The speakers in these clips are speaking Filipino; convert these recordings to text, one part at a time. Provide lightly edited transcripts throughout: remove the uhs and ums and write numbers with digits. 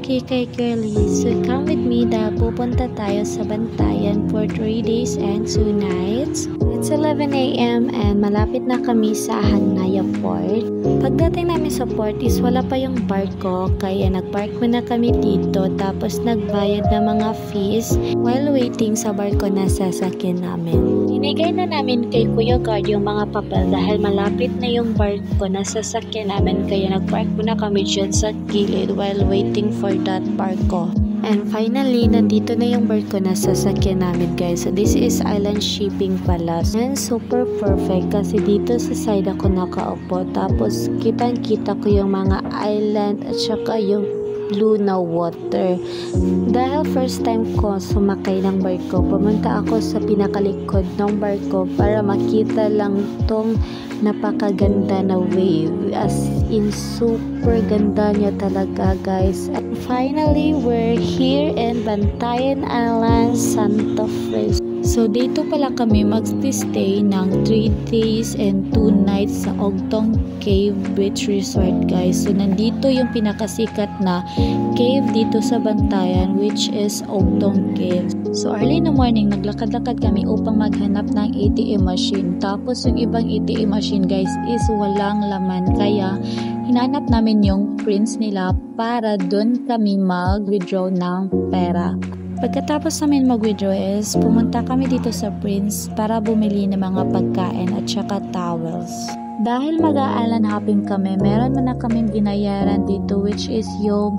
Turkey kay Curly. So come with me dahil pupunta tayo sa Bantayan for 3 days and 2 nights. It's 11 AM and malapit na kami sa Hanaya Port. Pagdating namin sa port is wala pa yung barko kaya nagpark muna kami dito tapos nagbayad ng mga fees while waiting sa barko na sasakyan namin. Inigay na namin kay Kuya Guard yung mga papel dahil malapit na yung barko na sasakyan namin kaya nagpark muna kami dyan sa gilid while waiting for that barko. And finally, nandito na yung barko na sasakyan namin guys. So this is Island Shipping pala. And super perfect kasi dito sa side ako nakaupo. Tapos kitang-kita ko yung mga island at saka yung blue na water. Dahil first time ko sumakay ng barko, pumunta ako sa pinakalikod ng barko para makita lang tong napakaganda na wave. As in, super ganda niya talaga guys. And finally, we're here in Bantayan Island, Santa Fe. So dito pala kami mag-stay ng 3 days and 2 nights sa Ogtong Cave Beach Resort guys. So nandito yung pinakasikat na cave dito sa Bantayan which is Ogtong Cave. So early in the morning naglakad-lakad kami upang maghanap ng ATM machine. Tapos yung ibang ATM machine guys is walang laman kaya hinanap namin yung prints nila para doon kami mag-withdraw ng pera. Pagkatapos namin mag-withdraw is pumunta kami dito sa Prince para bumili ng mga pagkain at saka towels. Dahil mag-a-island hopping kami, meron na kaming binayaran dito which is yung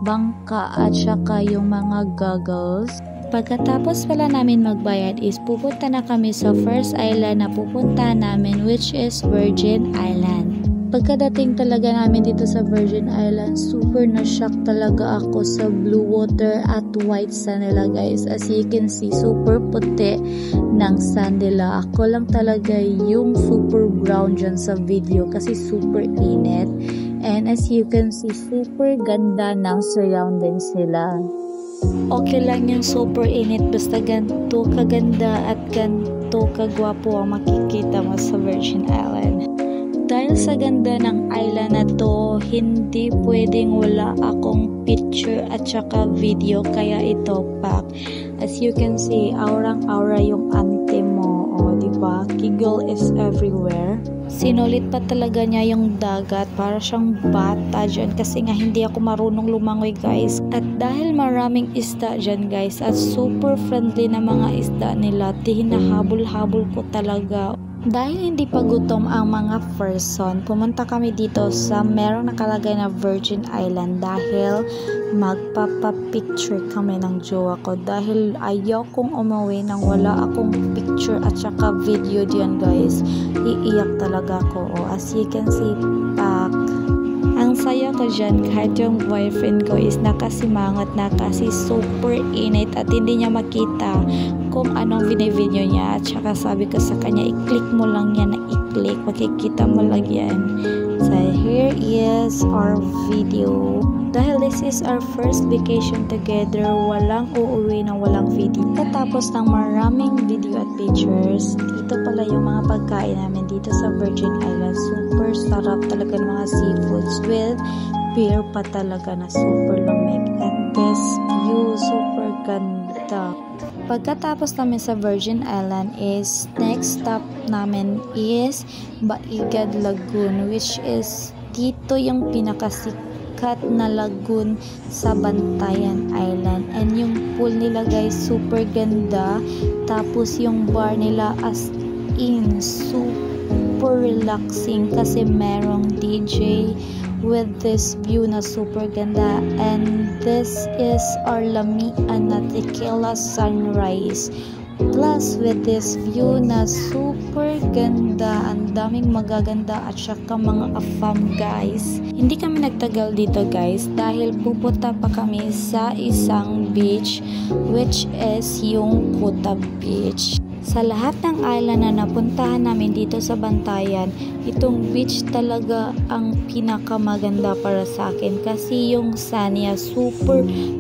bangka at saka yung mga goggles. Pagkatapos pala namin magbayad is pupunta na kami sa first island na pupunta namin which is Virgin Island. Pagkadating talaga namin dito sa Virgin Island, super na-shock talaga ako sa blue water at white sand nila guys. As you can see, super puti ng sand nila. Ako lang talaga yung super brown dyan sa video kasi super init. And as you can see, super ganda ng surroundings nila. Okay lang yung super init basta ganito kaganda at ganito kagwapo ang makikita mo sa Virgin Island. Dahil sa ganda ng island na to, hindi pwedeng wala akong picture at saka video kaya ito pack. As you can see, aurang-aura yung ante mo. O, diba? Kiggle is everywhere. Sinulit pa talaga niya yung dagat para siyang bata dyan kasi nga hindi ako marunong lumangoy guys. At dahil maraming isda dyan guys at super friendly na mga isda nila, hinahabol-habol ko talaga. Dahil hindi pa gutom ang mga person, pumunta kami dito sa merong nakalagay na Virgin Island dahil magpapapicture kami ng jowa ko dahil ayaw kong umuwi nang wala akong picture at saka video diyan guys. Iiyak talaga ako. As you can see, pack. Ang saya ko dyan kahit yung boyfriend ko is nakasimangot na kasi super init at hindi niya makita kung anong video niya at saka sabi ko sa kanya i-click mo lang yan na i-click, makikita mo lang yan. So here is our video. Dahil this is our first vacation together, walang uuwi ng walang video. Katapos ng maraming video at pictures, dito pala yung mga pagkain namin dito sa Virgin Island. Super sarap talaga ng mga seafoods with beer pa talaga na super lamig. And this view, super ganda. Pagkatapos namin sa Virgin Island is next stop namin is Baigad Lagoon which is dito yung pinakasikat na lagoon sa Bantayan Island. And yung pool nila guys super ganda. Tapos yung bar nila as in super relaxing kasi merong DJ with this view na super ganda. And this is our Lamian na Tequila Sunrise. Plus with this view na super ganda, ang daming magaganda at saka mga afam guys. Hindi kami nagtagal dito guys dahil pupunta pa kami sa isang beach which is yung Kuta Beach. Sa lahat ng island na napuntahan namin dito sa Bantayan, itong beach talaga ang pinakamaganda para sa akin kasi yung sand niya super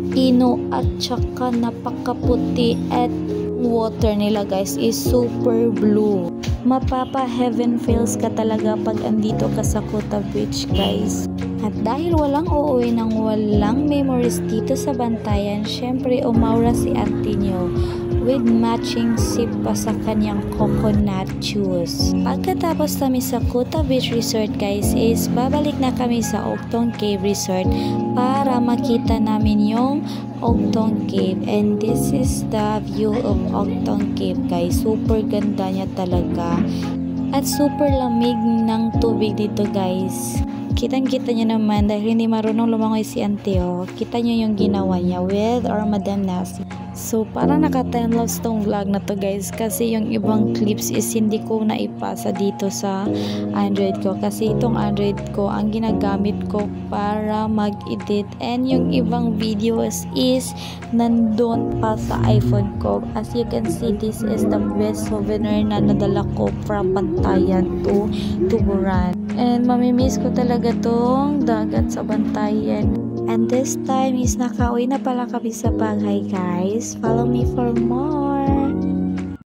pino at saka napakaputi at water nila guys is super blue. Mapapa heaven feels ka talaga pag andito ka sa Kuta Beach guys. At dahil walang uuwi ng walang memories dito sa Bantayan, syempre umaura si Auntie Nyo with matching sip pa sa kanyang coconut juice. Pagkatapos kami sa Kuta Beach Resort guys is babalik na kami sa Octong Cave Resort para makita namin yung Octong Cave, and this is the view of Octong Cave guys. Super ganda niya talaga at super lamig ng tubig dito guys. Kitang-kita niyo naman dahil hindi marunong lumangoy si Auntie oh. Kita niyo yung ginawa niya with our Madam Nasi. So parang naka-10 loves tong vlog na to guys, kasi yung ibang clips is hindi ko naipasa dito sa Android ko, kasi itong Android ko ang ginagamit ko para mag-edit, and yung ibang videos is nandun pa sa iPhone ko. As you can see, this is the best souvenir na nadala ko from Bantayan to Tuburan, and mamimiss ko talaga tong dagat sa Bantayan. And this time is nakauwi na pala kami sa bahay guys. Follow me for more.